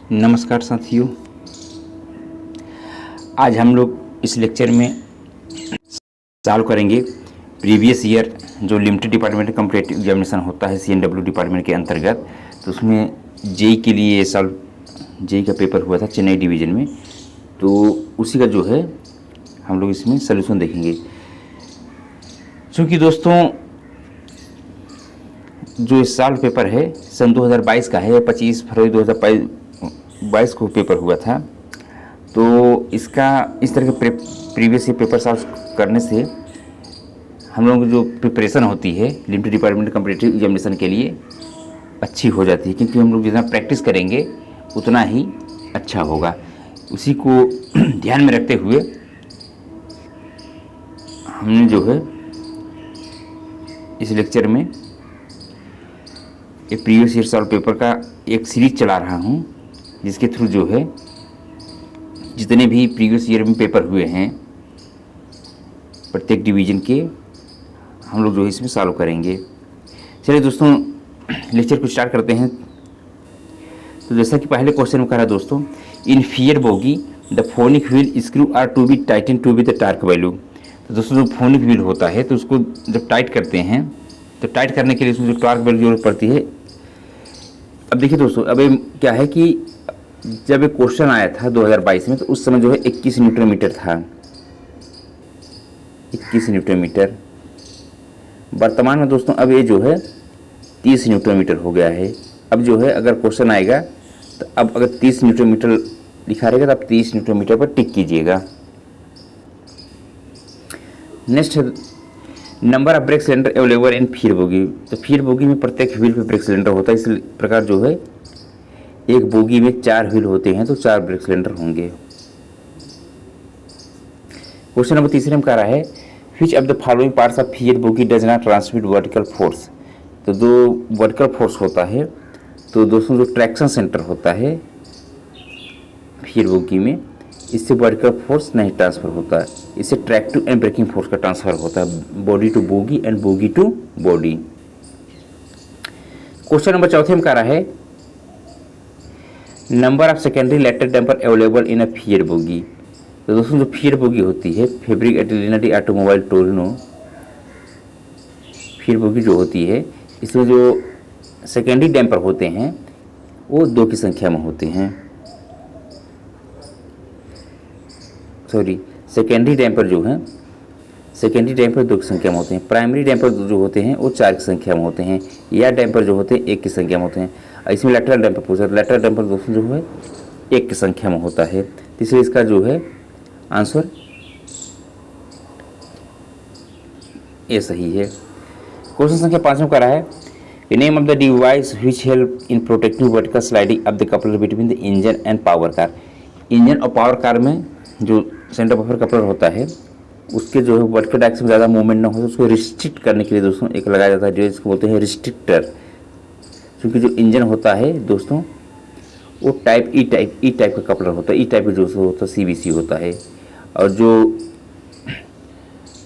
नमस्कार साथियों। आज हम लोग इस लेक्चर में सॉल्व करेंगे प्रीवियस ईयर जो लिमिटेड डिपार्टमेंट कॉम्पिटिटिव एग्जामिनेशन होता है CNW डिपार्टमेंट के अंतर्गत। तो उसमें जेई के लिए ये साल जेई का पेपर हुआ था चेन्नई डिवीज़न में, तो उसी का जो है हम लोग इसमें सलूशन देखेंगे। क्योंकि दोस्तों जो इस साल पेपर है सन 2022 का है, 25 फरवरी 2022 को पेपर हुआ था। तो इसका इस तरह के प्रीवियस ईयर पेपर सॉल्व करने से हम लोगों की जो प्रिपरेशन होती है लिमिटेड डिपार्टमेंट कॉम्पिटिटिव एग्जामिनेशन के लिए अच्छी हो जाती है, क्योंकि हम लोग जितना प्रैक्टिस करेंगे उतना ही अच्छा होगा। उसी को ध्यान में रखते हुए हमने जो है इस लेक्चर में एक प्रीवियस ईयर सॉल्व पेपर का एक सीरीज चला रहा हूँ, जिसके थ्रू जो है जितने भी प्रीवियस ईयर में पेपर हुए हैं प्रत्येक डिवीज़न के हम लोग जो है इसमें सॉल्व करेंगे। चलिए दोस्तों लेक्चर को स्टार्ट करते हैं। तो जैसा कि पहले क्वेश्चन में कह रहा दोस्तों, in FIAT bogie the phonic wheel screw are to be tighten to be the torque value. तो दोस्तों जो फोनिक व्हील होता है तो उसको जब टाइट करते हैं तो टाइट करने के लिए उसमें जो टार्क वैल्यू जरूरत पड़ती है। अब देखिए दोस्तों, अब क्या है कि जब एक क्वेश्चन आया था 2022 में तो उस समय जो है 21 न्यूटन मीटर था, 21 न्यूटन मीटर। वर्तमान में दोस्तों अब ये जो है 30 न्यूटन मीटर हो गया है। अब जो है अगर क्वेश्चन आएगा तो अब अगर 30 न्यूटन मीटर लिखा रहेगा तो आप 30 न्यूटन मीटर पर टिक कीजिएगा। नेक्स्ट है number of brake cylinder available in FIAT bogie. तो फियर बोगी में प्रत्येक व्हील पे ब्रेक सिलेंडर होता है। इस प्रकार जो है एक बोगी में 4 व्हील होते हैं तो 4 ब्रेक सिलेंडर होंगे। क्वेश्चन नंबर तीसरे में कह रहा है which of the following parts of fear bogie does not transmit vertical force. तो जो वर्टिकल फोर्स होता है तो दोस्तों जो ट्रैक्शन सेंटर होता है फियर बोगी में, इससे वर्टिकल फोर्स नहीं ट्रांसफर होता है, इससे ट्रैक्टिव एंड ब्रेकिंग फोर्स का ट्रांसफर होता है, body to bogie and bogie to body. Question number चौथे में कह रहा है number of secondary lateral damper available in a fiat bogie. तो दोस्तों जो फियर बोगी होती है Fabbrica Italiana Automobili Torino fiat bogie जो होती है, इसमें जो सेकेंडरी डैम्पर होते हैं वो 2 की संख्या में होते हैं। सॉरी, सेकेंडरी डैम्पर जो है सेकेंडरी डैम्पर 2 की संख्या में होते हैं। प्राइमरी डैम्पर जो होते हैं वो 4 की संख्या में होते हैं। या डैम्पर जो होते हैं 1 की संख्या में होते हैं। इसमें लेटरल डैम्पर पूछा, लेटरल डैम्पर दोस्तों जो है 1 की संख्या में होता है। तीसरे इसका जो है आंसर ये सही है। क्वेश्चन संख्या 5 में करा है name of the device which help in protecting vertical sliding of the coupler between the engine and power car. Engine और पावर कार में जो सेंटर बफर कपलर होता है उसके जो है वर्टिकल डायरेक्शन में ज़्यादा मूवमेंट ना हो तो उसको रिस्ट्रिक्ट करने के लिए दोस्तों एक लगाया जाता है, जो इसको बोलते हैं रिस्ट्रिक्टर। क्योंकि जो इंजन होता है दोस्तों वो ई टाइप का कपलर होता है। ई टाइप का जो होता है CBC होता है। और जो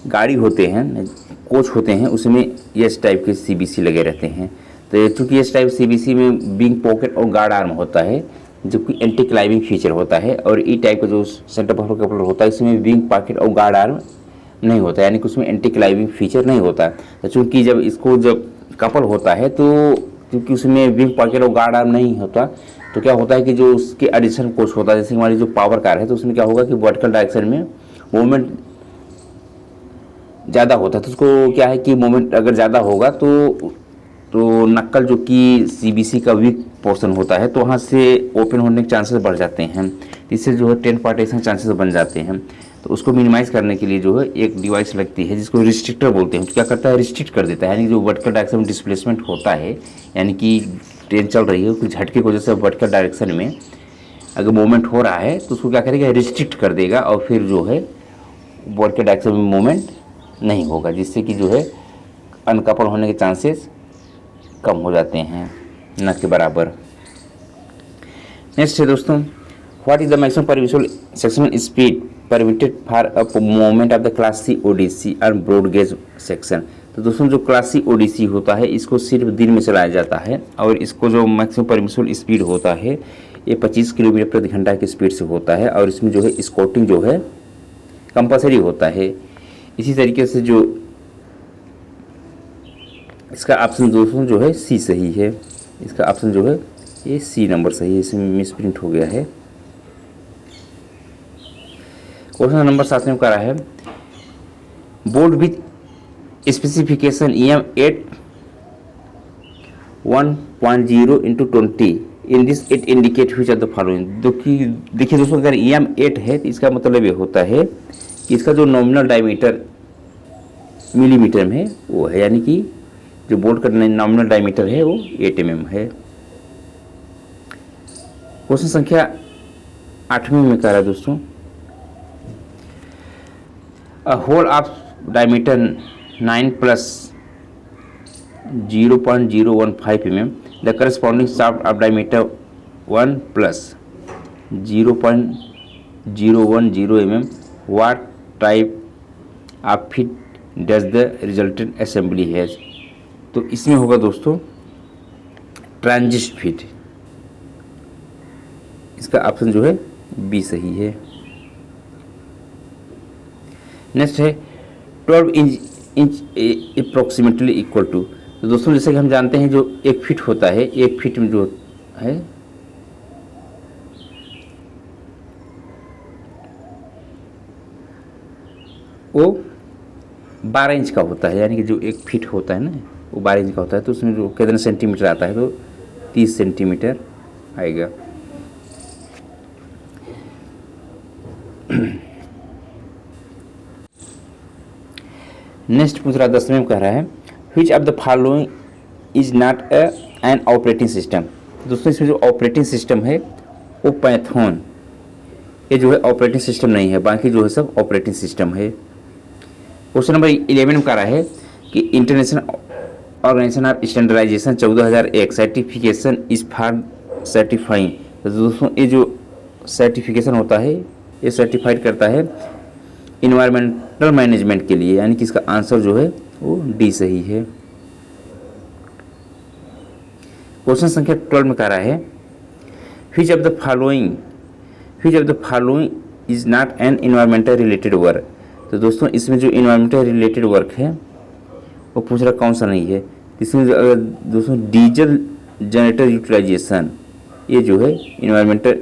गाड़ी होते हैं कोच होते हैं उसमें एस टाइप के CBC लगे रहते हैं। तो चूँकि एस टाइप CBC में विंग पॉकेट और गार्ड आर्म होता है, जबकि एंटी क्लाइंबिंग फीचर होता है। और ई टाइप का जो सेंटर बफर कपलर होता है इसमें विंग पॉकेट और गार्ड आर्म नहीं होता है, यानी कि उसमें एंटी क्लाइंबिंग फीचर नहीं होता। तो चूँकि जब कपल होता है तो क्योंकि उसमें विंग पॉकेट और गार्ड आर्म नहीं होता तो क्या होता है कि जो उसके एडिशनल कोच होता है, जैसे हमारी जो पावर कार है तो उसमें क्या होगा कि वर्टिकल डायरेक्शन में मूवमेंट ज़्यादा होता है। तो उसको क्या है कि मूवमेंट अगर ज़्यादा होगा तो नक्कल जो कि CBC का वीक पोर्शन होता है तो वहाँ से ओपन होने के चांसेस बढ़ जाते हैं। इससे जो है 10 पार्टीशन चांसेस बन जाते हैं। तो उसको मिनिमाइज़ करने के लिए जो है एक डिवाइस लगती है जिसको रिस्ट्रिक्टर बोलते हैं। तो क्या करता है, रिस्ट्रिक्ट कर देता है, यानी जो वर्टिकल डायरेक्शन में डिस्प्लेसमेंट होता है, यानी कि ट्रेन चल रही है कुछ झटके की वजह से वर्टिकल डायरेक्शन में अगर मूवमेंट हो रहा है तो उसको क्या करेगा, रिस्ट्रिक्ट कर देगा और फिर जो है वर्टिकल डायरेक्शन में मूवमेंट नहीं होगा, जिससे कि जो है अनकपल होने के चांसेस कम हो जाते हैं, न के बराबर। नेक्स्ट है दोस्तों, what is the maximum permissible sectional speed permitted for a movement of the class C ODC और ब्रॉड गेज सेक्शन। तो दोस्तों जो क्लास C ODC होता है इसको सिर्फ दिन में चलाया जाता है और इसको जो मैक्सिमम परमिसिबल स्पीड होता है ये 25 किलोमीटर प्रति घंटा की स्पीड से होता है और इसमें जो है स्कॉटिंग जो है कंपलसरी होता है। इसी तरीके से जो इसका ऑप्शन दोस्तों जो है सी सही है। इसका ऑप्शन जो है ये सी नंबर सही है, इसमें मिसप्रिंट हो गया है। क्वेश्चन नंबर 7 में कह रहा है board with specification EM8 1.0 into 20 in this it indicate which of the following. देखिए दोस्तों, अगर EM8 है तो इसका मतलब ये होता है कि इसका जो नॉमिनल डायमीटर मिलीमीटर में है वो है, यानी कि जो बोल्ट का नॉमिनल डायमीटर है वो 8 mm है। क्वेश्चन संख्या 8वें में कह रहा है दोस्तों a hole of diameter 9 plus 0.015 mm, the corresponding shaft of diameter 1 plus 0.010 mm, what type of fit does the resultant assembly has? तो इसमें होगा दोस्तों ट्रांजिस्ट फिट। इसका ऑप्शन जो है बी सही है। नेक्स्ट है 12 इंच अप्रोक्सीमेटली इक्वल टू। तो दोस्तों जैसे कि हम जानते हैं जो 1 फीट होता है, 1 फीट में जो है वो 12 इंच का होता है, यानी कि जो 1 फीट होता है ना वो 12 इंच का होता है। तो उसमें जो कितने सेंटीमीटर आता है तो 30 सेंटीमीटर आएगा। नेक्स्ट पूछ रहा 10वें में कह रहा है which of the following is not an operating system. दोस्तों इसमें जो ऑपरेटिंग सिस्टम है वो पाइथन, ये जो है ऑपरेटिंग सिस्टम नहीं है, बाकी जो है सब ऑपरेटिंग सिस्टम है। क्वेश्चन नंबर 11 में कह रहा है कि international organization of standardization 14001 certification is for certifying. तो दोस्तों ये जो सर्टिफिकेशन होता है ये सर्टिफाइड करता है इन्वायरमेंटल मैनेजमेंट के लिए, यानी कि इसका आंसर जो है वो डी सही है। क्वेश्चन संख्या 12 में कह रहा है which of the following is not an environmental related work. तो दोस्तों इसमें जो इन्वायरमेंटल रिलेटेड वर्क है वो पूछ रहा कौन सा नहीं है। इसमें अगर दोस्तों डीजल जनरेटर यूटिलाइजेशन ये जो है इन्वायरमेंटल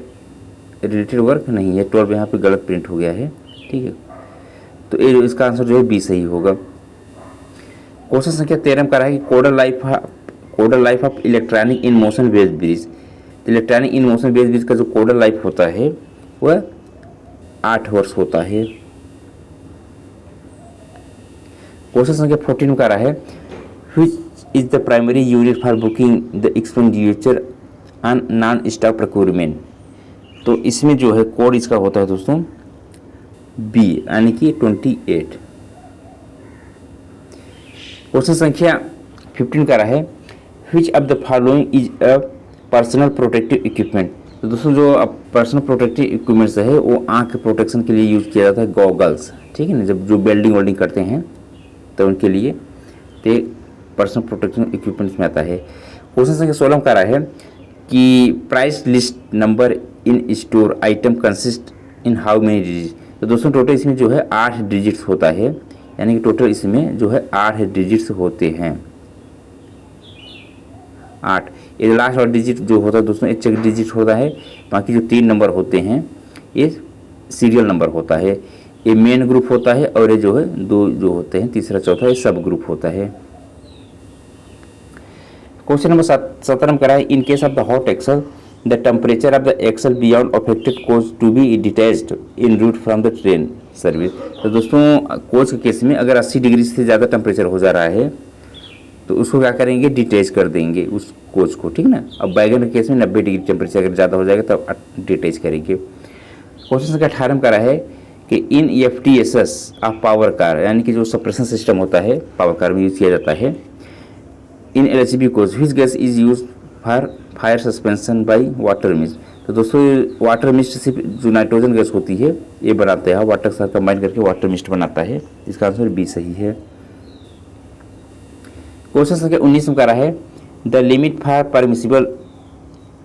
रिलेटेड वर्क नहीं है। 12 यहाँ पे गलत प्रिंट हो गया है, ठीक है। तो ये इसका आंसर जो है बी सही होगा। क्वेश्चन संख्या 13 में कह रहा है कि कोडल life of electronic in motion based bridge. Electronic in motion based bridge का जो कोडल लाइफ होता है वह 8 वर्ष होता है। क्वेश्चन संख्या 14 में कह रहा है which is the primary unit for booking the expenditure on non stock procurement. तो इसमें जो है कोड इसका होता है दोस्तों बी, यानी कि 28। क्वेश्चन संख्या 15 का रहा है which of the following is a personal protective equipment. तो दोस्तों जो पर्सनल प्रोटेक्टिव इक्विपमेंट्स है वो आँख के प्रोटेक्शन के लिए यूज किया जाता है, गॉगल्स, ठीक है ना। जब जो वेल्डिंग करते हैं तो उनके लिए तो पर्सनल प्रोटेक्शन इक्विपमेंट्स में आता है। क्वेश्चन संख्या 16 का रहा है कि price list number in store item consist in how many digit. तो दोस्तों टोटल इसमें जो है 8 डिजिट्स होता है, यानी कि टोटल इसमें जो है 8 डिजिट्स होते हैं। 8 ये लास्ट वाला डिजिट जो होता है दोस्तों एक चेक डिजिट होता है, बाकी जो 3 नंबर होते हैं ये सीरियल नंबर होता है। ये मेन ग्रुप होता है और ये जो है 2 जो होते हैं तीसरा चौथा ये सब ग्रुप होता है। क्वेश्चन नंबर 17 में करा है in case of the hot axle the temperature of the axle beyond affected coach to be detached in route from the train service. तो दोस्तों कोच के केस में अगर 80 डिग्री से ज़्यादा टेम्परेचर हो जा रहा है तो उसको क्या करेंगे, डिटैच कर देंगे उस कोच को, ठीक ना। अब बैगन के केस में 90 डिग्री टेम्परेचर अगर ज़्यादा हो जाएगा तब डिटैच करेंगे। क्वेश्चन संख्या 18 में करा है कि इन FTSs ऑफ पावर कार, यानी कि जो सप्रेशन सिस्टम होता है पावर कार में यूज़ किया जाता है। इन LHB coach which gas is use for fire suspension by water mist. तो दोस्तों वाटर मिस्ट से जो नाइट्रोजन गैस होती है ये बनाते हैं, वाटर के साथ कंबाइन करके वाटर मिस्ट बनाता है। इसका आंसर बी सही है। क्वेश्चन संख्या 19 में कह रहा है the limit for permissible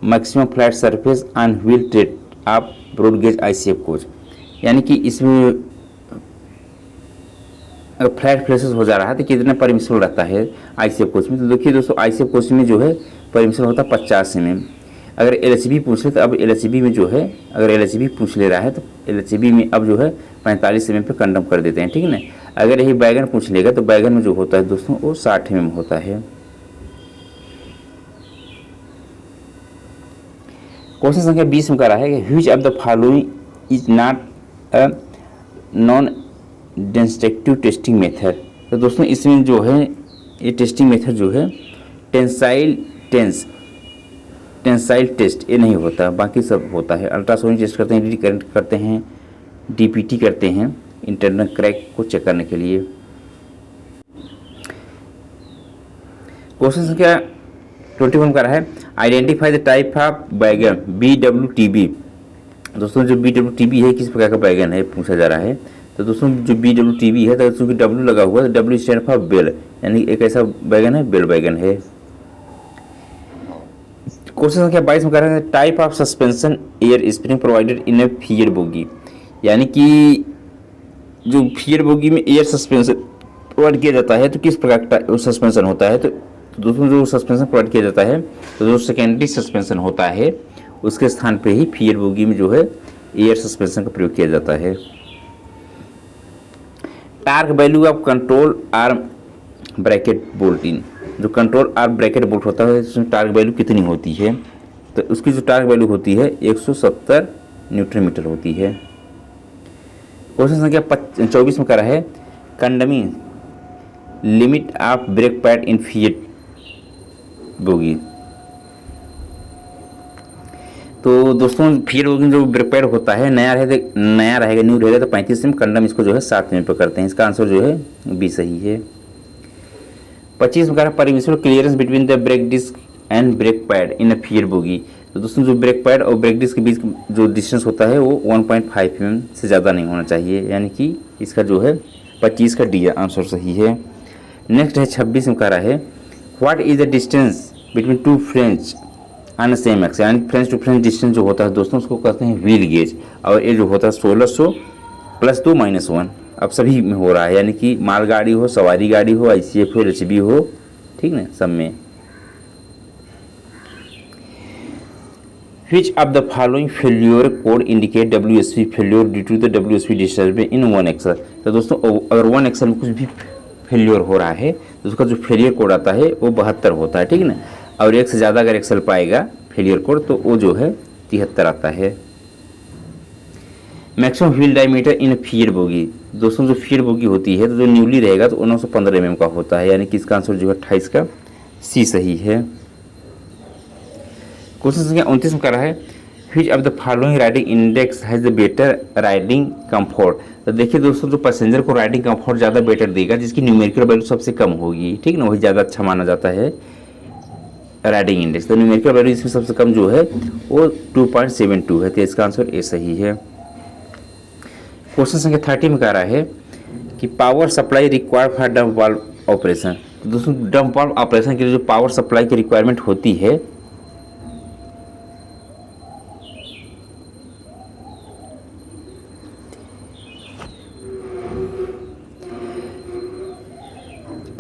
maximum flat surface on wheel tread of broad gauge ICF coach. यानी कि इसमें अगर फ्लैट फ्लेसेस हो जा रहा है तो कितना परमिशन रहता है ICF कोच में। तो देखिए दोस्तों, ICF कोच में जो है परमिशन होता है 50 mm। अगर LHB पूछ ले तो अब LHB में जो है, अगर LHB पूछ ले रहा है तो LHB में अब जो है 45 mm पे कंडम कर देते हैं, ठीक है ना। अगर यही बैगन पूछ लेगा तो बैगन में जो होता है दोस्तों वो 60 mm होता है। क्वेश्चन संख्या 20 में कह रहा है कि which of the following is not a non destructive testing method. तो दोस्तों इसमें जो है ये टेस्टिंग मेथड जो है टेंसाइल टेस्ट ये नहीं होता, बाकी सब होता है। अल्ट्रासाउंड टेस्ट करते हैं, DD करंट करते हैं, DPT करते हैं इंटरनल क्रैक को चेक करने के लिए। क्वेश्चन संख्या 21 का रहा है आइडेंटिफाई द टाइप ऑफ बैगन BWTB। दोस्तों जो BWTB है किस प्रकार का बैगन है पूछा जा रहा है। तो दोस्तों जो BWTB है तो चूँकि W लगा हुआ है तो W स्टैंड फॉर बेल, यानी एक ऐसा बैगन है बेल बैगन है। क्वेश्चन संख्या 22 में कह रहा है type of suspension air spring provided in A fear bogie. यानी कि जो फीयर बोगी में एयर सस्पेंशन प्रोवाइड किया जाता है तो किस प्रकार का सस्पेंशन होता है। तो दोस्तों जो सस्पेंशन प्रोवाइड किया जाता है तो जो सेकेंडरी सस्पेंशन होता है उसके स्थान पे ही फीयर बोगी में जो है एयर सस्पेंशन का प्रयोग किया जाता है। Torque value of control arm bracket bolting. जो कंट्रोल आर्म ब्रैकेट बोल्ट होता है उसमें टार्क वैल्यू कितनी होती है। तो उसकी जो टार्क वैल्यू होती है 170 न्यूटन मीटर होती है। क्वेश्चन संख्या 24 में कह रहा है कंडमिंग limit of break pad in fear bogie. तो दोस्तों फीयर बोगी में जो ब्रेक पैड होता है नया रहेगा न्यू रहेगा तो 35 mm, कंडम इसको जो है 7 mm पे करते हैं। इसका आंसर जो है बी सही है। 25 में कह रहा है permissible clearance between the brake disc and brake pad in a FIAT bogie. तो दोस्तों जो ब्रेक पैड और ब्रेक डिस्क के बीच जो डिस्टेंस होता है वो 1.5 mm से ज़्यादा नहीं होना चाहिए, यानी कि इसका जो है 25 का डी आंसर सही है। नेक्स्ट है 26 में कह रहा है what is the distance between two French on same x. यानी फ्रेंच टू फ्रेंच डिस्टेंस जो होता है दोस्तों उसको कहते हैं व्हील गेज। और ये जो होता है 1600 + 2 - 1 अब सभी में हो रहा है, यानी कि मालगाड़ी हो, सवारी गाड़ी हो, ICF हो, LHB हो, ठीक ना, सब में। Which of the following failure code indicate WSP failure due to the WSP disturbance in 1 axle। तो दोस्तों अगर 1 axle में कुछ भी फेल्योर हो रहा है तो उसका जो फेलियर कोड आता है वो 72 होता है, ठीक है ना। और एक से ज़्यादा अगर एक्सेल पाएगा फेलियर कोड तो वो जो है 73 आता है। मैक्सिमम व्हील डायमीटर इन फीयर बोगी। दोस्तों जो फीयर बोगी होती है तो जो न्यूली रहेगा तो 915 mm का होता है, यानी कि इसका आंसर जो है 28 का सी सही है। क्वेश्चन संख्या 29 में कर रहा है which of the following riding index has the better riding comfort. तो देखिए दोस्तों जो पैसेंजर को राइडिंग कंफर्ट ज़्यादा बेटर देगा जिसकी न्यूमेरिकल वैल्यू सबसे कम होगी, ठीक ना, वही ज़्यादा अच्छा माना जाता है राइडिंग इंडेक्स। तो न्यूमेरिकल वैल्यू इसमें सबसे कम जो है वो 2.72 है, तो इसका आंसर ए सही है। क्वेश्चन संख्या 30 में कह रहा है कि power supply required for dump valve operation. तो दोस्तों डंप वाल्व ऑपरेशन के लिए जो पावर सप्लाई की रिक्वायरमेंट होती है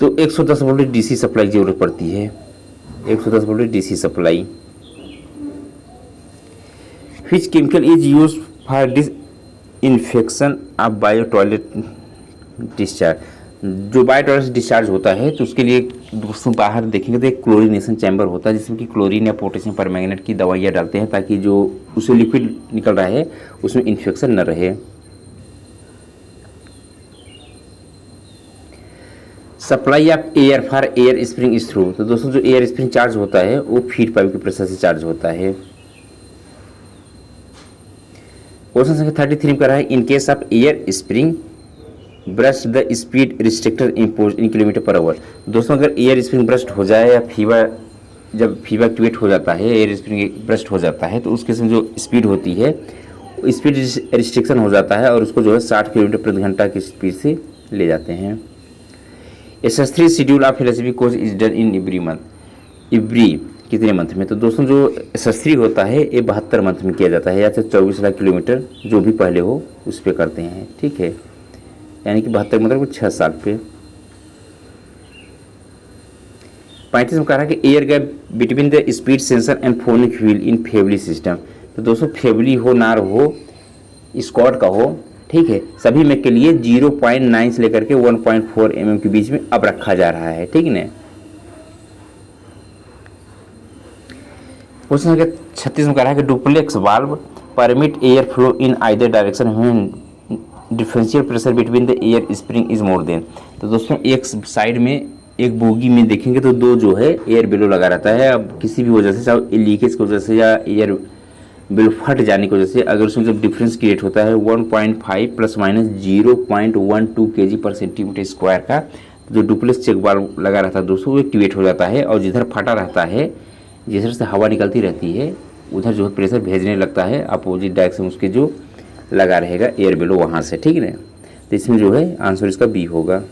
तो 110 वोल्ट DC सप्लाई की जरूरत पड़ती है, 110 volt DC supply. Which chemical is use for disinfection of bio toilet discharge. जो बायो टॉयलेट डिस्चार्ज होता है तो उसके लिए दोस्तों बाहर देखेंगे तो एक क्लोरीनेशन चैम्बर होता है जिसमें कि क्लोरीन या पोटेशियम परमैंगनेट की दवाइयाँ डालते हैं ताकि जो उसे लिक्विड निकल रहा है उसमें इन्फेक्शन न रहे। Supply of air for air spring is through. तो दोस्तों जो एयर स्प्रिंग चार्ज होता है वो फीड पाइप के प्रेशर से चार्ज होता है। क्वेश्चन संख्या 33 में कर रहा है in case of air spring burst the speed restrictor impose in km/h। दोस्तों अगर एयर स्प्रिंग ब्रस्ट हो जाए या जब फीवा एक्टिवेट हो जाता है, एयर स्प्रिंग ब्रस्ट हो जाता है तो उसके जो स्पीड होती है स्पीड रिस्ट्रिक्शन हो जाता है और उसको जो है 60 km/घंटा की स्पीड से ले जाते हैं। SS3 schedule of LHB course is done in every month. Every कितने मंथ में? तो दोस्तों जो एसएस3 होता है ये 72 मंथ में किया जाता है, या तो 24 लाख किलोमीटर जो भी पहले हो उस पर करते हैं, ठीक है, यानी कि 72 मतलब 6 साल पे। 35 में कह रहा है कि air gap between the speed sensor and phonic wheel in Faiveley system. तो दोस्तों फेवली हो नार हो स्कॉट का हो, ठीक है, सभी में के लिए 0.9 से लेकर के 1.4 mm के बीच में अब रखा जा रहा है, ठीक है ना। क्वेश्चन संख्या 36 में कह रहा है कि duplex valve permit air flow in either direction when differential pressure between the air spring is more than. तो दोस्तों एक साइड में एक बोगी में देखेंगे तो दो जो है एयर बेलो लगा रहता है। अब किसी भी वजह से, चाहे लीकेज की वजह से या एयर बेलो फट जाने की वजह से, अगर उसमें जब डिफरेंस क्रिएट होता है 1.5 plus minus 0.12 kg per centimetre square का, जो डुप्लेक्स चेक वाल्व लगा रहता है दोस्तों वो एक्टिवेट हो जाता है, और जिधर फटा रहता है, जिधर से हवा निकलती रहती है, उधर जो है प्रेशर भेजने लगता है अपोजिट डायरेक्शन उसके जो लगा रहेगा एयर बेलो वहाँ से, ठीक है ना। तो इसमें जो है आंसर इसका बी होगा।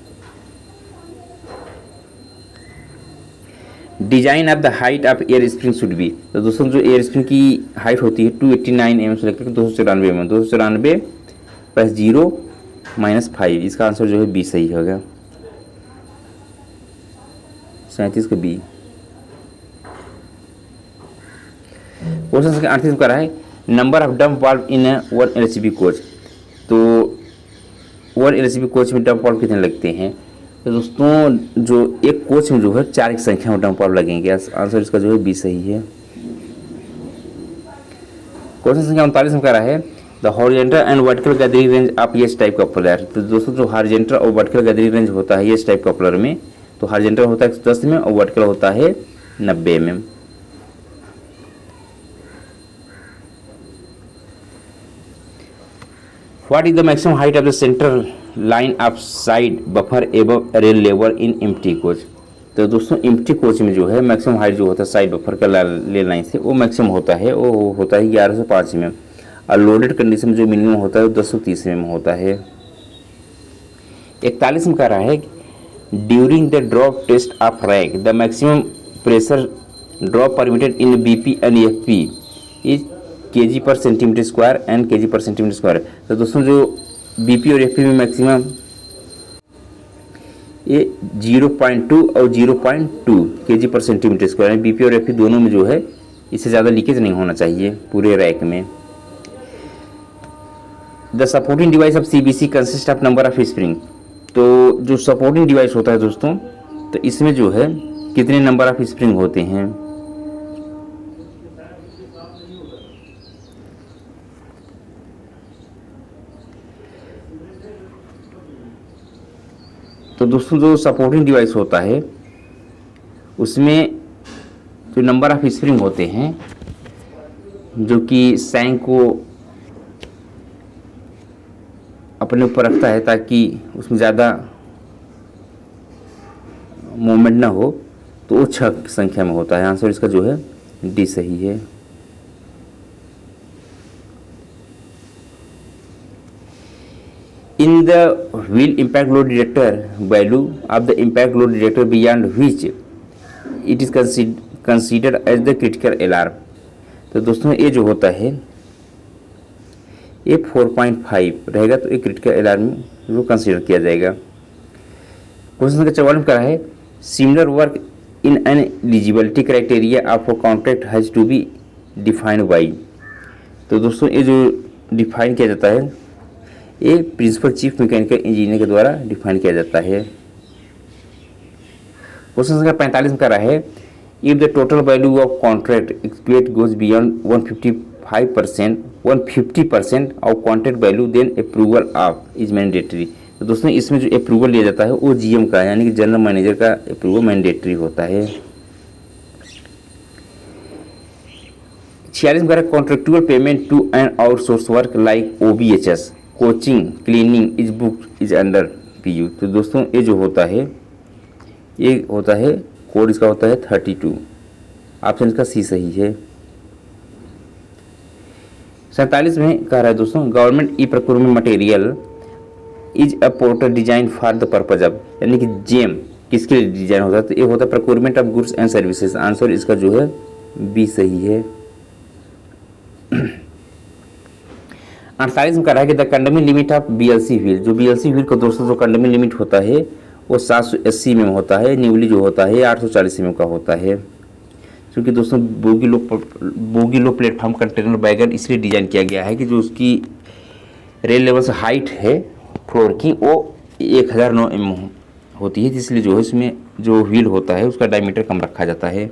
Design of the height of air spring should be. तो दोस्तों जो एयर स्प्रिंग की हाइट होती है 289 mm से लेकर 294 mm, 294 प्लस 0 माइनस 5, इसका आंसर जो है बी सही होगा, 37 का बी। क्वेश्चन संख्या 38 में कह रहा है number of dump valve in one LCB coach. तो वन एलसीबी कोच में डंप वाल्व कितने लगते हैं? तो दोस्तों जो एक कोच में जो है 4 की संख्या में डंप वाल्व लगेंगे, आंसर इसका जो है बी सही है। क्वेश्चन संख्या 39 में कह रहा है the horizontal and vertical gathering range of S type coupler. तो दोस्तों जो हॉरिजॉन्टल और वर्टिकल गैदरिंग रेंज होता है एस टाइप कपलर में, तो हॉरिजॉन्टल होता है 110 में और वर्टिकल होता है 90 mm। What is the maximum height of the center line of side buffer above rail level in empty coach? तो दोस्तों एम्प्टी कोच में जो है मैक्सिमम हाइट जो होता है साइड बफर का रेल लाइन से वो मैक्सिमम होता है, वो होता है 1105 mm, और लोडेड कंडीशन में जो मिनिमम होता है वो 1030 mm होता है। 41 में कह रहा है during the drop test of rack the maximum pressure drop permitted in BP and FP is kg per centimetre square and kg per centimetre square. तो दोस्तों जो बीपी और एफपी में मैक्सिमम ये 0.2 और 0.2 kg पर सेंटीमीटर स्क्वायर है। BP और FP दोनों में जो है इससे ज़्यादा लीकेज नहीं होना चाहिए पूरे रैक में। The supporting device of CBC consist of number of spring. तो जो सपोर्टिंग डिवाइस होता है दोस्तों, तो इसमें जो है कितने नंबर ऑफ स्प्रिंग होते हैं? तो दोस्तों जो सपोर्टिंग डिवाइस होता है उसमें जो नंबर ऑफ स्प्रिंग होते हैं जो कि सैंक को अपने ऊपर रखता है ताकि उसमें ज़्यादा मूवमेंट ना हो, तो वो 6 संख्या में होता है। आंसर इसका जो है डी सही है। In the wheel impact load detector value of the impact load detector beyond which it is considered as the critical alarm। तो दोस्तों ये जो होता है ये 4.5 रहेगा, तो एक क्रिटिकल अलार्म वो कंसीडर किया जाएगा। क्वेश्चन संख्या 44 का है similar work in an eligibility criteria of contract has to be defined by. तो दोस्तों ये जो डिफाइन किया जाता है ये प्रिंसिपल चीफ मैकेनिकल इंजीनियर के द्वारा डिफाइन किया जाता है। क्वेश्चन संख्या 45 में कर रहा है if the total value of contract equity goes beyond 150% of contract value then approval of is mandatory. तो दोस्तों इसमें जो अप्रूवल लिया जाता है वो जीएम का यानी कि जनरल मैनेजर का अप्रूवल मैंडेटरी होता है। 46 में contractual payment to an outsource work like OBHS coaching cleaning is book is under PU. तो दोस्तों ये जो होता है ये होता है कोड इसका होता है 32, ऑप्शन इसका सी सही है। 47 में कह रहा है दोस्तों government e procurement material is a portal design for the purpose of, यानी कि जेम किसके लिए डिजाइन होता है? तो ये होता है procurement of goods and services. Answer इसका जो है बी सही है। 48 में कह रहा है कि the कंडमिंग limit of BLC wheel, जो BLC व्हील का दोस्तों जो कंडमिंग लिमिट होता है वो 780 mm होता है, न्यूली जो होता है 840 mm का होता है। क्योंकि दोस्तों बोगी लो प्लेटफॉर्म कंटेनर वैगन इसलिए डिजाइन किया गया है कि जो उसकी रेल लेवल से हाइट है फ्लोर की वो 1009 mm होती है, इसलिए जो है इसमें जो व्हील होता है उसका डायमीटर कम रखा जाता है।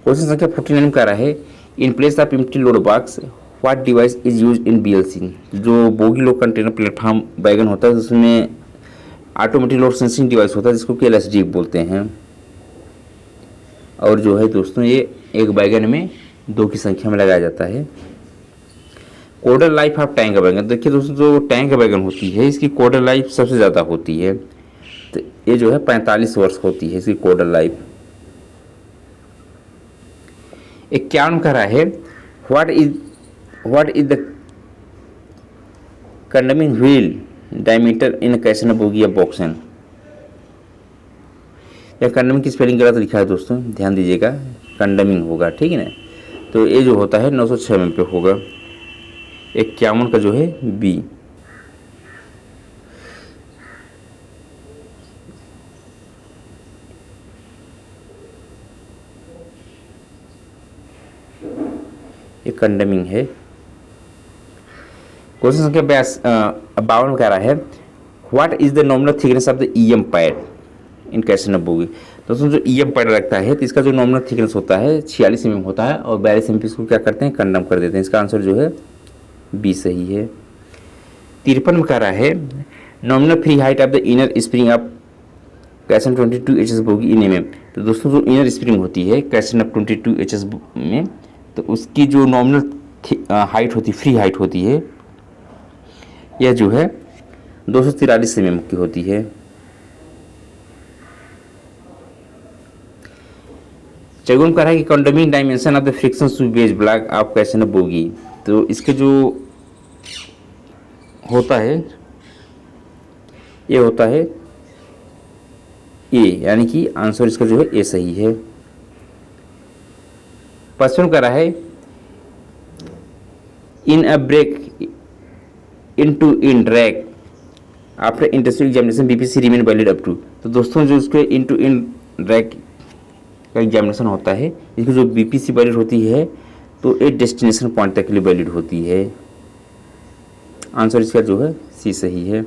क्वेश्चन संख्या 49 का रहा है in place of empty load box what device is use in BLC। जो बोगी लो कंटेनर प्लेटफॉर्म वैगन होता है उसमें ऑटोमेटिक लोड सेंसिंग डिवाइस होता है जिसको कि LSD बोलते हैं। और जो है दोस्तों ये एक वैगन में 2 की संख्या में लगाया जाता है। कोडल लाइफ ऑफ टैंक वैगन, देखिए दोस्तों जो टैंक वैगन होती है इसकी कोडल लाइफ सबसे ज़्यादा होती है, तो ये जो है 45 वर्ष होती है इसकी कोडल लाइफ। 51 का रहा है what is the condemning wheel diameter in casnub bogie या बॉक्सन। या कंडमिंग की स्पेलिंग गलत लिखा है दोस्तों, ध्यान दीजिएगा, कंडमिंग होगा, ठीक है ना। तो ये जो होता है 906 mm पे होगा। 51 का जो है बी। ये कंडमिंग है। क्वेश्चन संख्या 52 कह रहा है what is the nominal thickness of the EM pad in casnub bogie. दोस्तों जो EM पैड रखता है तो इसका जो नॉमिनल थिकनेस होता है 46 mm होता है और 42 mm इसको क्या करते हैं, कंडम कर देते हैं। इसका आंसर जो है बी सही है। 53 में कह रहा है nominal free height of the inner spring of कैसन 22 HS बोगी इन mm। तो दोस्तों जो इनर स्प्रिंग होती है कैसन ऑफ 22 HS में, तो उसकी जो नॉमिनल हाइट होती, फ्री हाइट होती है, यह जो है 243 mm की होती है। चेगुन कह रहा है कि condemning dimension of the friction स्वीवेज ब्लॉक ऑफ कैसन बोगी। तो इसके जो होता है ये होता है ए, यानी कि आंसर इसका जो है ए सही है। 55 कह रहा है in a break into in drag after industrial examination BPC remain valid up to. तो दोस्तों जो उसके इनटू इन ड्रैग का एग्जामिनेशन होता है इसकी जो BPC वैलिड होती है तो एक डेस्टिनेशन पॉइंट तक के लिए वैलिड होती है। आंसर इसका जो है सी सही है।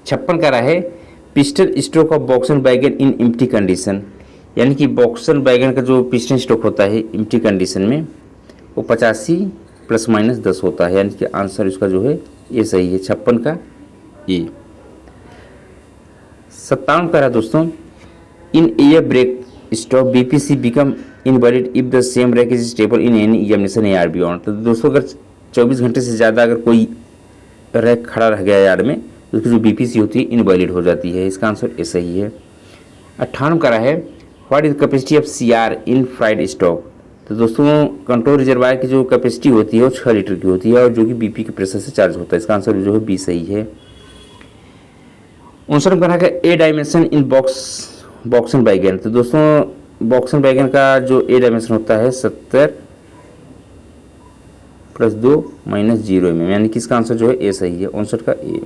56 का रहा है piston stroke of BOXN wagon in empty condition, यानी कि बॉक्सन वैगन का जो पिस्टन स्ट्रोक होता है एम्प्टी कंडीशन में वो 85 ± 10 होता है, यानी कि आंसर इसका जो है ये सही है। 56 का ये। 57 का रहा दोस्तों in air brake stop BPC become invalid if the same rack is stable in any examination AR beyond. तो दोस्तों अगर 24 घंटे से ज़्यादा अगर कोई रैक खड़ा रह गया यार्ड में तो उसकी जो BPC होती है इनवैलिड हो जाती है। इसका आंसर ए सही है। 58 का रहा है what is capacity of CR in fried stock. तो दोस्तों कंट्रोल रिजर्वायर की जो कैपेसिटी होती है वो 6 लीटर की होती है और जो कि BP के प्रेशर से चार्ज होता है। इसका आंसर जो है बी सही है। 59 का है ए डायमेंशन इन बॉक्सन वैगन। तो दोस्तों बॉक्सन वैगन का जो ए डायमेंशन होता है 70 + 2 - 0 mm, यानी कि इसका आंसर जो है ए सही है। 59 का ए।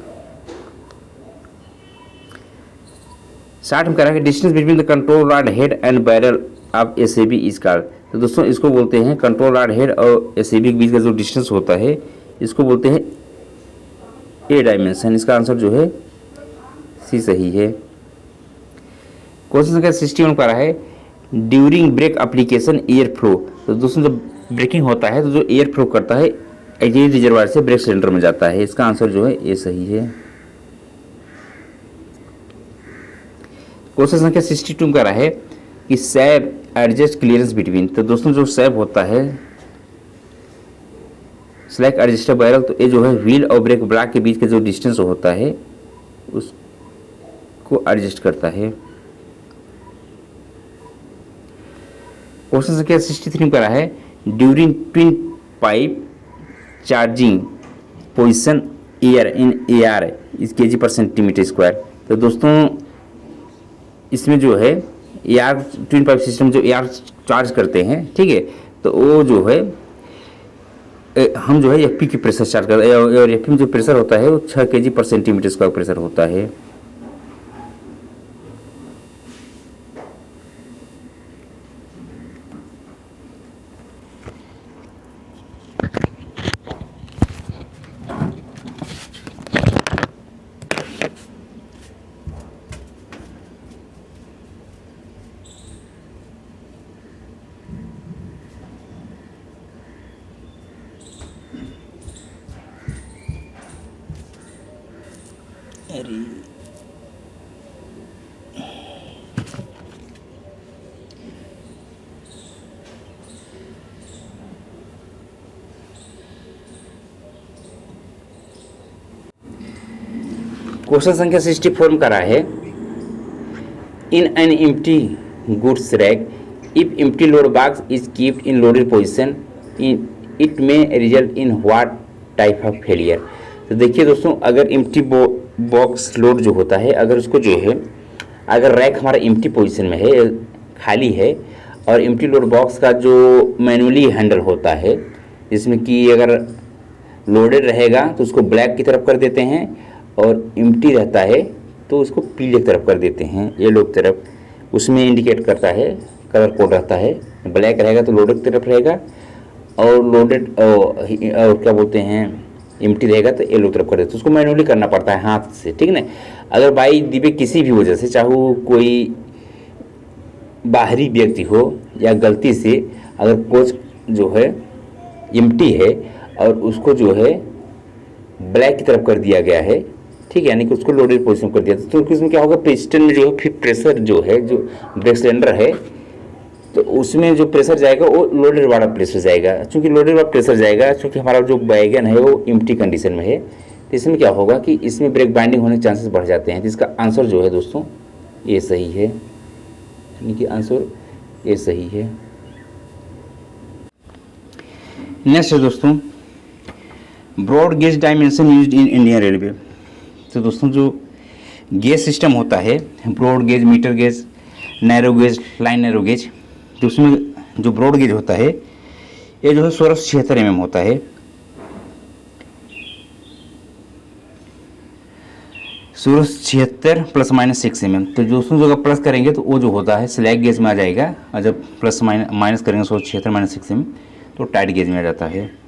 60 में कह रहा है distance between the control rod head and barrel of SAB is called. तो दोस्तों इसको बोलते हैं कंट्रोल रॉड हेड और SAB के बीच का जो डिस्टेंस होता है इसको बोलते हैं ए डायमेंशन। इसका आंसर जो है सी सही है। क्वेश्चन संख्या 61 का रहा है during break application air flow. तो दोस्तों जब ब्रेकिंग होता है तो जो एयर फ्लो करता है एग्जिट रिजर्वायर से ब्रेक सिलेंडर में जाता है। इसका आंसर जो है ए सही है। क्वेश्चन संख्या 62 का रहा है कि सैब एडजस्ट क्लियरेंस बिटवीन। तो दोस्तों जो सैब होता है स्लैक एडजस्टर बैरल, तो ये जो है व्हील और ब्रेक ब्लॉक के बीच का जो डिस्टेंस होता है उसको एडजस्ट करता है। क्वेश्चन संख्या 63 का रहा है during twin pipe charging position air in AR is kg/cm²। तो दोस्तों इसमें जो है एआर ट्विन पाइप सिस्टम जो एआर चार्ज करते हैं, ठीक है, तो वो जो है हम जो है एफपी की प्रेशर चार्ज करते हैं, और एफपी में जो प्रेशर होता है वो 6 kg per centimetre square pressure होता है। क्वेश्चन संख्या 64 करा है, in an empty goods rake if empty load box is keeped in loaded position it में result in what type of failure. तो देखिए दोस्तों, अगर एम्प्टी बॉक्स लोड जो होता है, अगर उसको जो है, अगर रैक हमारा एम्प्टी पोजीशन में है, खाली है, और एम्प्टी लोड बॉक्स का जो मैनुअली हैंडल होता है, जिसमें कि अगर लोडेड रहेगा तो उसको ब्लैक की तरफ कर देते हैं, और एम्प्टी रहता है तो उसको पीले की तरफ कर देते हैं, येलो की तरफ, उसमें इंडिकेट करता है, कलर कोड रहता है। ब्लैक रहेगा तो लोडेड की तरफ रहेगा, और लोडेड और क्या बोलते हैं, एम्प्टी रहेगा तो येलो की तरफ कर देते हैं। उसको मैनुअली करना पड़ता है हाथ से, ठीक है ना। अगर बाई दिबे किसी भी वजह से, चाहे वो कोई बाहरी व्यक्ति हो या गलती से अगर कोच जो है एम्प्टी है और उसको जो है ब्लैक की तरफ कर दिया गया है, ठीक है, यानी कि उसको लोडेड पोजीशन कर दिया, तो उसमें क्या होगा, पिस्टन में जो है फिर प्रेशर जो है, जो ब्रेक सिलेंडर है, तो उसमें जो प्रेशर जाएगा वो लोडेड वाला प्रेशर जाएगा। चूंकि लोडेड वाला प्रेशर जाएगा, चूंकि हमारा जो बैगन है वो एम्प्टी कंडीशन में है, तो इसमें क्या होगा कि इसमें ब्रेक बाइंडिंग होने के चांसेस बढ़ जाते हैं। तो इसका आंसर जो है दोस्तों ये सही है, यानी कि आंसर ये सही है। नेक्स्ट है दोस्तों, broad gauge dimension used in Indian railway. तो दोस्तों जो गेज सिस्टम होता है, broad gauge, metre gauge, narrow gauge, line narrow gauge, तो उसमें जो ब्रॉड गेज होता है ये जो है 1676 mm होता है। 1676 ± 6 mm। तो दोस्तों जो अगर प्लस करेंगे तो वो जो होता है स्लैग गेज में आ जाएगा, और जब प्लस माइनस करेंगे 1676 - 6 mm तो टाइट गेज में आ जाता है।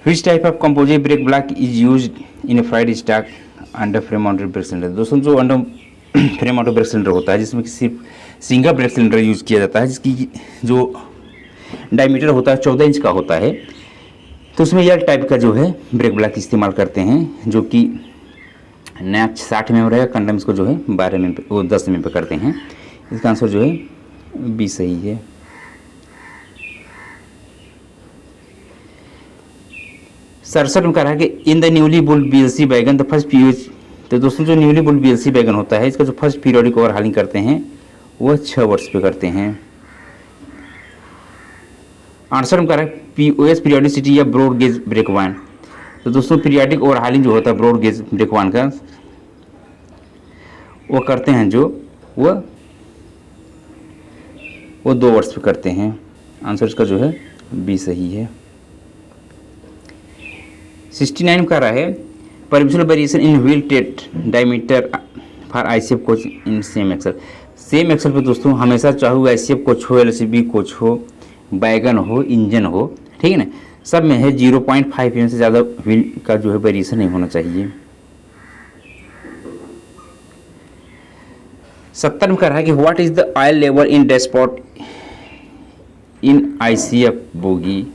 Which type of composite brake block is used in a fried stack under frame mounted brake cylinder? दोस्तों जो under frame mounted brake cylinder होता है, जिसमें कि सिर्फ सिंगल ब्रेक सिलेंडर यूज किया जाता है, जिसकी जो डायमीटर होता है 14 इंच का होता है, तो उसमें यह टाइप का जो है ब्रेक ब्लॉक इस्तेमाल करते हैं, जो कि नैच 60 mm रहेगा, कंडम इसको जो है 12 mm पे, वो 10 mm पे करते हैं। इसका आंसर जो है बी सही है। सड़सठ में कह रहा है कि in the newly built BLC wagon the first period. तो दोस्तों जो न्यूली बुल्ड बीएलसी वैगन होता है, इसका जो फर्स्ट पीरियोडिक ओवरहालिंग करते हैं वह 6 वर्ष पे करते हैं। 68 में कह रहा है पीओएस पीरियोडिसिटी या ब्रॉड गेज ब्रेक वाइन। तो दोस्तों पीरियोडिक ओवरहालिंग जो होता है ब्रॉड गेज ब्रेक वाइन का, वो करते हैं जो वो 2 वर्ष पे करते हैं। आंसर इसका जो है बी सही है। 69 का रहा है परमिशनल वेरिएशन इन व्हील टेट diameter for ICF coach in same axle. Same axle पे दोस्तों हमेशा चाहे वो आईसीएफ कोच हो, एलसीबी कोच हो, बैगन हो, इंजन हो, ठीक है ना, सब में है 0.5 mm से ज़्यादा व्हील का जो है वेरिएशन नहीं होना चाहिए। 70 में कह रहा है कि what is the oil level in dashpot in ICF bogie,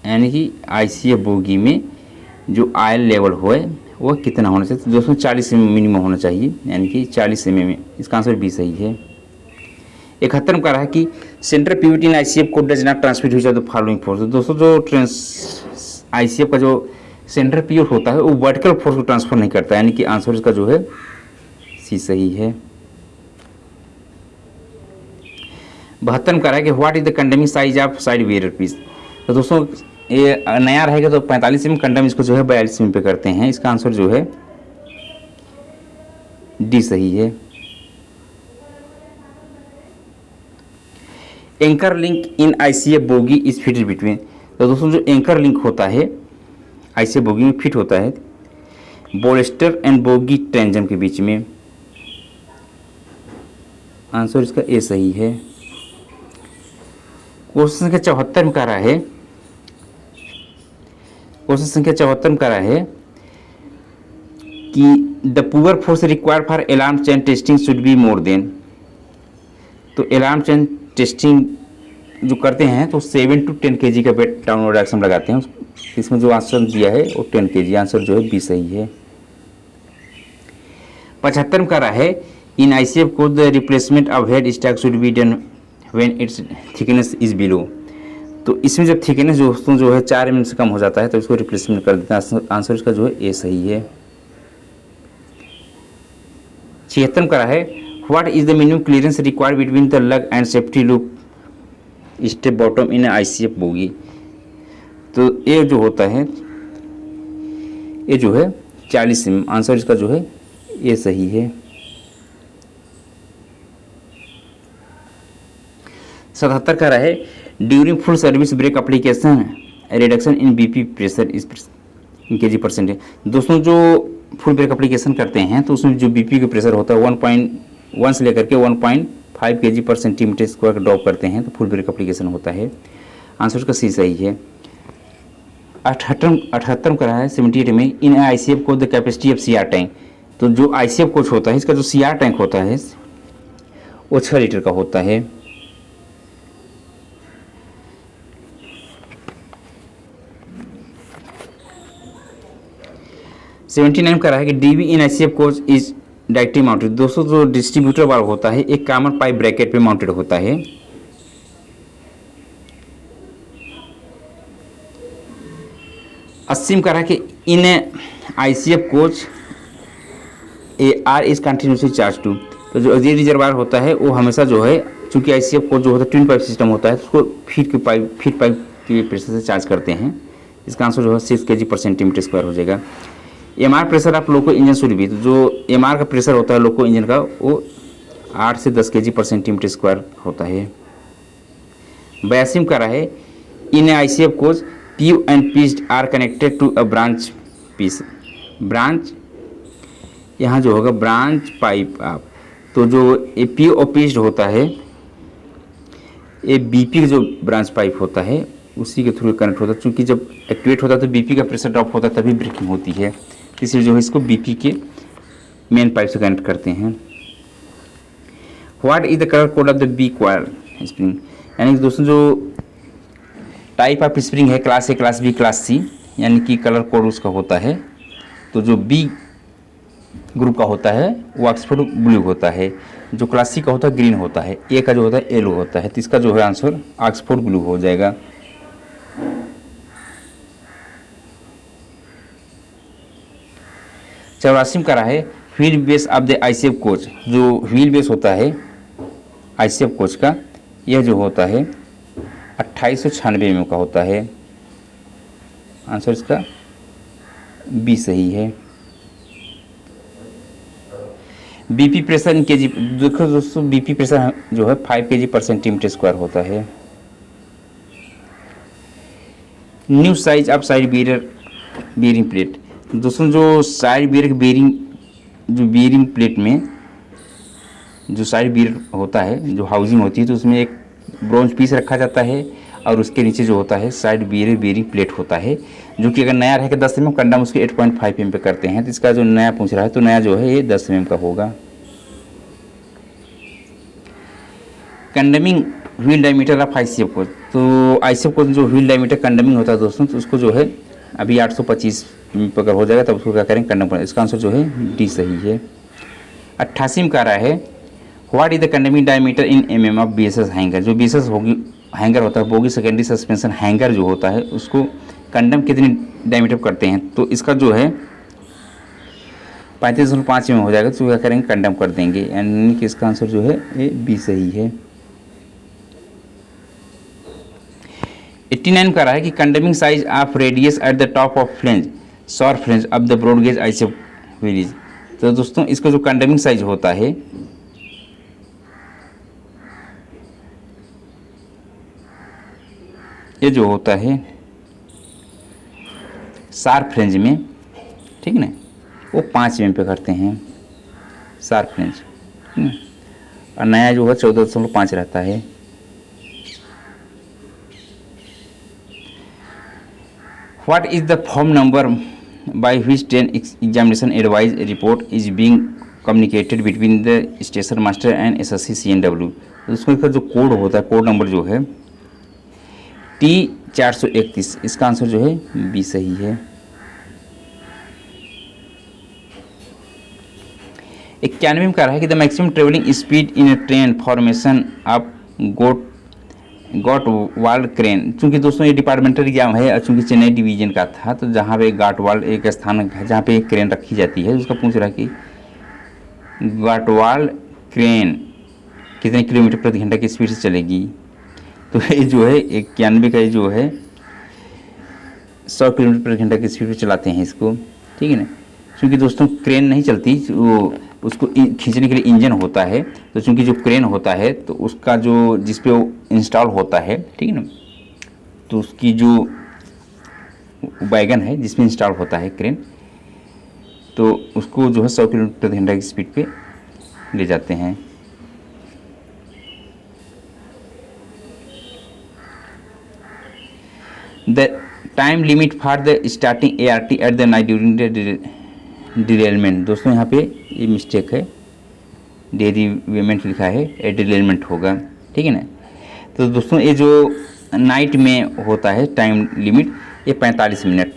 यानी कि आईसीएफ बोगी में जो ऑयल लेवल हो वो कितना होना चाहिए। तो दोस्तों 40 mm मिनिमम होना चाहिए, यानी कि 40 mm। इसका आंसर भी सही है। 71 में कह रहा है कि सेंट्रल पिवट इन आईसीएफ को does not transmit which of the following force. दोस्तों जो आईसीएफ का जो सेंट्रल पिवट होता है वो वर्टिकल फोर्स को ट्रांसफर नहीं करता, यानी कि आंसर इसका जो है सी सही है। 72 में कह रहा है कि what is the condemning size of side wear piece. तो दोस्तों ये नया रहेगा तो 45 mm, कंडम इसको जो है 42 mm पे करते हैं। इसका आंसर जो है डी सही है। Anchor link in ICF bogie is fitted between, तो दोस्तों जो एंकर लिंक होता है आईसीएफ बोगी में फिट होता है बोलेस्टर एंड बोगी ट्रेंजम के बीच में। आंसर इसका ए सही है। क्वेश्चन संख्या 74 में कह रहा है, क्वेश्चन संख्या 74 में कह रहा है कि the poor force required for alarm chain testing should be more than, तो अलार्म चेन टेस्टिंग जो करते हैं तो 7 to 10 kg का वेट डाउनवर्ड एक्शन लगाते हैं। इसमें जो आंसर दिया है वो 10 kg, आंसर जो है बी सही है। 75 में कह रहा है इन आईसीएफ को the replacement of head stack should be done when it's thickness is below, तो इसमें जब थिकनेस दोस्तों जो है 4 mm से कम हो जाता है तो इसको रिप्लेसमेंट कर देते हैं। आंसर इसका जो है ए सही है। 76 में कह रहा है what is the minimum clearance required between the lug and safety loop step bottom in ICF bogie, तो ये जो होता है ये जो है 40 mm, आंसर इसका जो है ये सही है। 77 कह रहा है during full service break application reduction in BP pressure इस केजी परसेंटेज, दोस्तों जो फुल ब्रेक एप्लीकेशन करते हैं तो उसमें जो बीपी का प्रेशर होता है 1.1 से लेकर के 1.5 kg per centimetre square drop करते हैं तो फुल ब्रेक एप्लीकेशन होता है। आंसर का सी सही है। 78 करा है 78 में इन आईसीएफ को the capacity of CR tank, तो जो आईसीएफ कोच होता है इसका जो सीआर टैंक होता है वो 6 लीटर का होता है। सेवेंटी 79 करा है कि DV in ICF coach is directly mounted, दोस्तों जो डिस्ट्रीब्यूटर वाल्व होता है एक कॉमन पाइप ब्रैकेट पे माउंटेड होता है। 80 में कह रहा है कि in ICF coach A R is continuously charge to, तो जो ऑक्सीजन रिजर्वायर होता है वो हमेशा जो है चूंकि आईसीएफ कोच जो होता है ट्विन पाइप सिस्टम होता है तो उसको फीट पाइप के प्रेशर से चार्ज करते हैं। इसका आंसर जो है 6 kg पर सेंटीमीटर स्क्वायर हो जाएगा। एमआर प्रेशर आप लोको इंजन शुड भी, तो जो एमआर का प्रेशर होता है लोको इंजन का वो 8 से 10 kg पर सेंटीमीटर स्क्वायर होता है। 82 का रहा है in ICF coach PU and pieced are connected to a branch piece, branch यहाँ जो होगा ब्रांच पाइप आप, तो जो ए पीयू और पीस्ड होता है ये बीपी का जो ब्रांच पाइप होता है उसी के थ्रू कनेक्ट होता है, क्योंकि जब एक्टिवेट होता है तो बीपी का प्रेशर ड्रॉप होता है तभी ब्रेकिंग होती है, इसलिए जो है इसको बीपी के मेन पाइप से कनेक्ट करते हैं। What is the colour code of the B coil spring, यानी कि दोस्तों जो टाइप ऑफ स्प्रिंग है class A, class B, class C, यानी कि कलर कोड उसका होता है, तो जो बी ग्रुप का होता है वो ऑक्सफोर्ड ब्लू होता है, जो क्लास सी का होता है ग्रीन होता है, ए का जो होता है येलो होता है, तो इसका जो है आंसर ऑक्सफोर्ड ब्लू हो जाएगा। चौरासी का रहा है wheel base of the ICF coach, जो व्हील बेस होता है आईसीएफ कोच का यह जो होता है 2896 mm का होता है। आंसर इसका बी सही है। बीपी प्रेशर इन केजी, देखो दोस्तों बीपी प्रेशर जो है 5 kg पर सेंटीमीटर स्क्वायर होता है। New size of side bearing plate, दोस्तों जो साइड बीयरिंग जो बीयरिंग प्लेट में जो साइड बीयर होता है जो हाउसिंग होती है तो उसमें एक ब्रॉन्ज पीस रखा जाता है और उसके नीचे जो होता है साइड बीयरिंग प्लेट होता है, जो कि अगर नया रहेगा 10 mm, कंडम उसके 8.5 mm पे करते हैं, तो इसका जो नया पूछ रहा है तो नया जो है ये 10 mm का होगा। कंडमिंग wheel diameter of ICF coach, तो आईसीएफ कोच जो व्हील डायमीटर कंडमिंग होता है दोस्तों तो उसको जो है अभी 825 mm अगर हो जाएगा तब उसको क्या करेंगे कंडम करेंगे, इसका आंसर जो है डी सही है। 88 में कह रहा है what is the कंडमिंग diameter in mm of BSS hanger, जो बीएसएस होगी हैंगर होता है बोगी सेकेंडरी सस्पेंशन हैंगर जो होता है उसको कंडम कितनी डायमीटर करते हैं, तो इसका जो है 35.5 में हो जाएगा, तो क्या करेंगे कंडम कर देंगे, यानी कि इसका आंसर जो है ये बी सही है। 89 का रहा है कि condemning size of radius at the top of flange or flange of the broad gauge ICF wheel, तो दोस्तों इसका जो कंडेमिंग साइज होता है ये जो होता है शार्प रेंज में, ठीक है ना, वो 5 mm पे करते हैं शार्प रेंज, ठीक है, और नया जो है 14.5 रहता है। What is the form number by which 10 examination advise report is being communicated between the station master and SSC CNW। तो उसका जो कोड होता है, कोड नंबर जो है T431, इसका आंसर जो है बी सही है। 91 में कह रहा है कि the maximum travelling speed in train formation of Gottwald crane. चूँकि दोस्तों ये डिपार्टमेंटल एग्जाम है और चूँकि चेन्नई डिवीजन का था, तो जहाँ पे गॉटवाल्ड एक स्थान है जहाँ पे एक क्रेन रखी जाती है, उसका पूछ रहा है कि गॉटवाल्ड क्रेन कितने किलोमीटर प्रति घंटा की स्पीड से चलेगी। तो ये जो है 91 का ये जो है 100 किलोमीटर प्रति घंटा की स्पीड पर चलाते हैं इसको, ठीक है ना। क्योंकि दोस्तों क्रेन नहीं चलती, वो उसको खींचने के लिए इंजन होता है। तो चूँकि जो क्रेन होता है तो उसका जो जिस पे वो इंस्टॉल होता है, ठीक है ना, तो उसकी जो वैगन है जिसमें इंस्टॉल होता है क्रेन, तो उसको जो है 100 किलोमीटर प्रति घंटा की स्पीड पे ले जाते हैं। The time limit for the starting ART at the night during the derailment. दोस्तों यहाँ पे ये मिस्टेक है, डेरिवेमेंट लिखा है, डिरेलमेंट होगा, ठीक है ना। तो दोस्तों ये जो नाइट में होता है टाइम लिमिट ये 45 मिनट,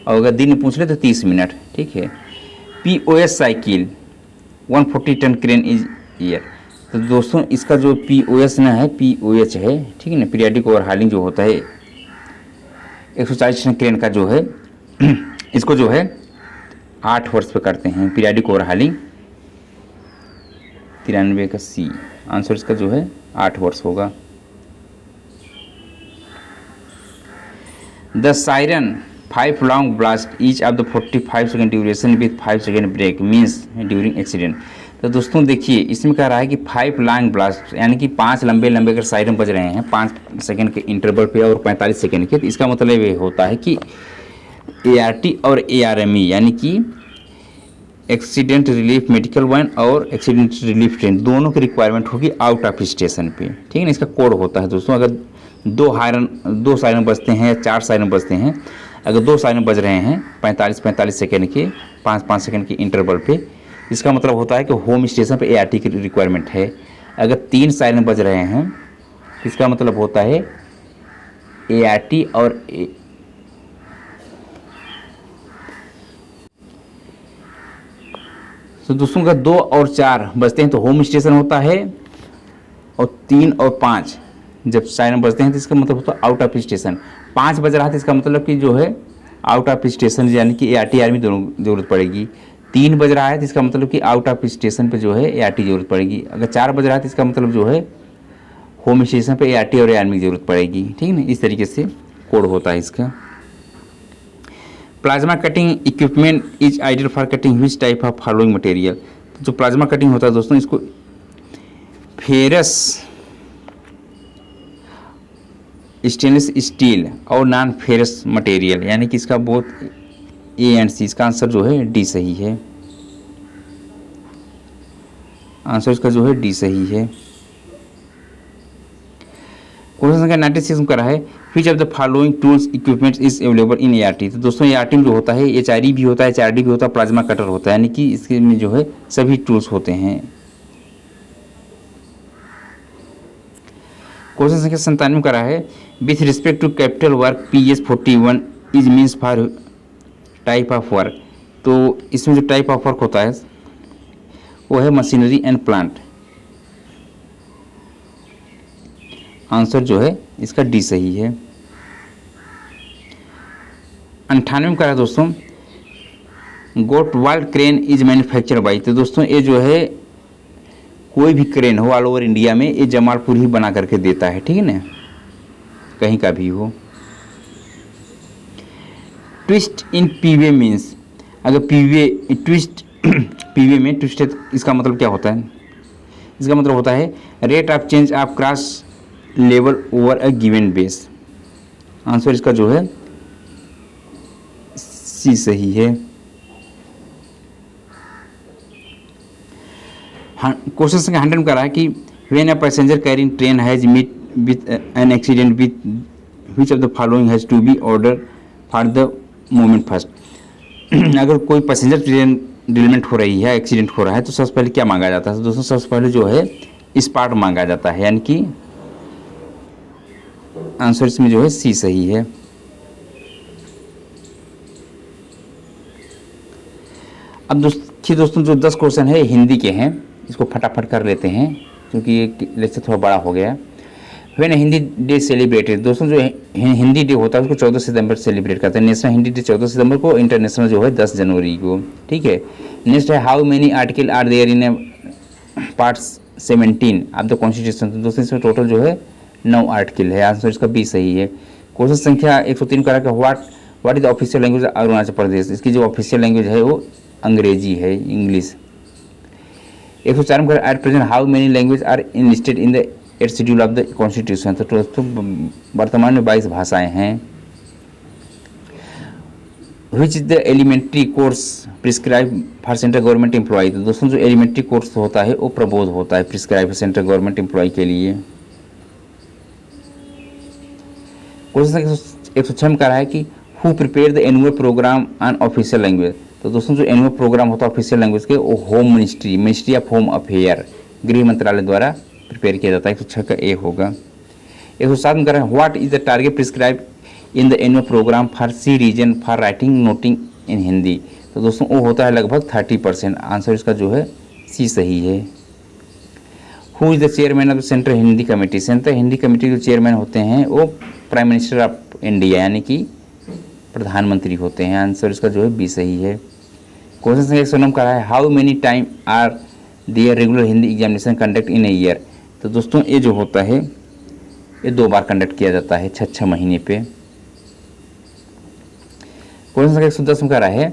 और अगर दिन में पूछ ले तो 30 मिनट, ठीक है। POS cycle 140 ton crane is year. तो दोस्तों इसका जो POS ना है, POH है, ठीक है ना, पीरियडिक ओवरहालिंग जो होता है 140 टन क्रेन का जो है इसको जो है 8 वर्ष पे करते हैं पीरियडिक ओवरहालिंग। 93 का C आंसर इसका जो है 8 वर्ष होगा। The siren 5 long blast each of the 45 second duration with 5 second break means during accident. तो दोस्तों देखिए इसमें कह रहा है कि 5 लॉन्ग ब्लास्ट यानी कि 5 लंबे लंबे अगर सायरन बज रहे हैं 5 सेकेंड के इंटरवल पे और 45 सेकेंड के, तो इसका मतलब ये होता है कि ART और ARME यानी कि एक्सीडेंट रिलीफ मेडिकल वैन और एक्सीडेंट रिलीफ ट्रेन दोनों की रिक्वायरमेंट होगी आउट ऑफ स्टेशन पे, ठीक है ना। इसका कोड होता है दोस्तों, अगर 2 सायरन बजते हैं या 4 सायरन बजते हैं, अगर 2 सायरन बज रहे हैं 45 सेकेंड के 5 सेकेंड के इंटरवल पे, इसका मतलब होता है कि होम स्टेशन पे ART की रिक्वायरमेंट है। अगर 3 सायरन बज रहे हैं तो इसका मतलब होता है ART और तो दोस्तों अगर 2 और 4 बजते हैं तो होम स्टेशन होता है, और 3 और 5 जब सायरन बजते हैं तो इसका मतलब होता है आउट ऑफ स्टेशन। 5 बज रहा है तो इसका मतलब कि जो है आउट ऑफ स्टेशन यानी कि ART आर्मी दोनों जरूरत पड़ेगी। 3 बज रहा है तो इसका मतलब कि आउट ऑफ स्टेशन पे जो है ART जरूरत पड़ेगी। अगर 4 बज रहा है तो इसका मतलब जो है होम स्टेशन पे ART और आर्मी की जरूरत पड़ेगी, ठीक है ना। इस तरीके से कोड होता है इसका। Plasma cutting equipment is ideal for cutting which type of following material. तो जो प्लाज्मा कटिंग होता है दोस्तों इसको फेरस स्टेनलेस स्टील और नॉन फेरस मटेरियल यानी कि इसका बोथ A एंड C, इसका आंसर जो है D सही है। आंसर इसका जो है D सही है। क्वेश्चन संख्या 96 का है which of the following tools equipment is available in ART। तो दोस्तों ART में जो होता है HRE भी होता है, HRD भी होता है, प्लाज्मा कटर होता है, यानी कि इसके में जो है सभी टूल्स होते हैं। क्वेश्चन संख्या 97 का है with respect to capital work PS41 is means for type of work. तो इसमें जो टाइप ऑफ वर्क होता है वो है मशीनरी एंड प्लांट। आंसर जो है इसका D सही है। 98 का है दोस्तों गोटवाल्ड क्रेन इज मैन्युफैक्चर बाई। तो दोस्तों ये जो है कोई भी क्रेन हो ऑल ओवर इंडिया में ये जमालपुर ही बना करके देता है, ठीक है ना, कहीं का भी हो। ट्विस्ट इन पीवे मीन्स, अगर पीवे ट्विस्ट पीवे में ट्विस्ट है तो इसका मतलब क्या होता है? इसका मतलब होता है rate of change of cross level over a given base. Answer इसका जो है सी सही है। क्वेश्चन संख्या 100 में कह रहा है कि when a passenger carrying train has meet with an accident with which of the following has to be order for the moment first. अगर कोई पैसेंजर ट्रेन डिलेमेंट हो रही है, एक्सीडेंट हो रहा है, तो सबसे पहले क्या मांगा जाता है? तो दोस्तों सबसे पहले जो है स्पॉट मांगा जाता है, यानी कि आंसर इसमें जो है सी सही है। अब दोस्तों जो 10 क्वेश्चन है हिंदी के हैं, इसको फटाफट कर लेते हैं क्योंकि ये लेक्चर थोड़ा बड़ा हो गया। व्हेन हिंदी डे सेलिब्रेटेड, दोस्तों जो हिंदी डे होता है उसको 14 सितंबर सेलिब्रेट करते हैं। नेशनल हिंदी डे 14 सितंबर को, इंटरनेशनल जो है 10 जनवरी को, ठीक है। नेक्स्ट है how many article are there in part 17 of the constitution. तो दोस्तों इसमें टोटल जो है 9 आर्टिकल है। आंसर इसका बी सही है। क्वेश्चन संख्या 103 करा कि what is the official language Arunachal Pradesh. इसकी जो ऑफिशियल लैंग्वेज है वो अंग्रेजी है, इंग्लिश। 104 में at present how many language are enlisted in the 8th schedule of the constitution. तो दोस्तों वर्तमान में 22 भाषाएं हैं। Which is the elementary course prescribe for central government employ. तो दोस्तों जो एलिमेंट्री कोर्स होता है वो प्रबोध होता है प्रिस्क्राइब सेंट्रल गवर्नमेंट एम्प्लॉय के लिए। क्वेश्चन 106 में कह रहा है कि who prepare the annual programme on official language. तो दोस्तों जो एनुअल प्रोग्राम होता है ऑफिशियल लैंग्वेज के वो home ministry of home affair, गृह मंत्रालय द्वारा प्रिपेयर किया जाता है। 106 का ए होगा। 107 में कह रहा है what is the target prescribe in the annual programme for C region for writing noting in Hindi. तो दोस्तों वो होता है लगभग 30%। आंसर इसका जो है सी सही है। Who is the chairman of the central Hindi committee. Central Hindi committee के चेयरमैन होते हैं वो प्राइम मिनिस्टर ऑफ इंडिया, यानी कि प्रधानमंत्री होते हैं। आंसर इसका जो है बी सही है। क्वेश्चन संख्या 109 का है how many time are there regular Hindi examination conduct in a year. तो दोस्तों ये जो होता है ये 2 बार कंडक्ट किया जाता है 6 महीने पे। क्वेश्चन संख्या 110 में कह रहा है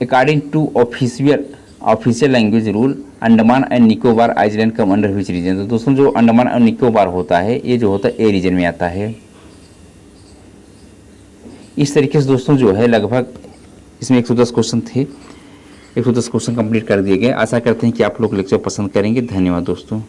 according to official language rule Andaman and Nicobar island come under which region. तो दोस्तों जो अंडमान और निकोबार होता है ये जो होता है ए रीजन में आता है। इस तरीके से दोस्तों जो है लगभग इसमें 110 क्वेश्चन थे। 110 क्वेश्चन कंप्लीट कर दिए गए। आशा करते हैं कि आप लोग लेक्चर पसंद करेंगे। धन्यवाद दोस्तों।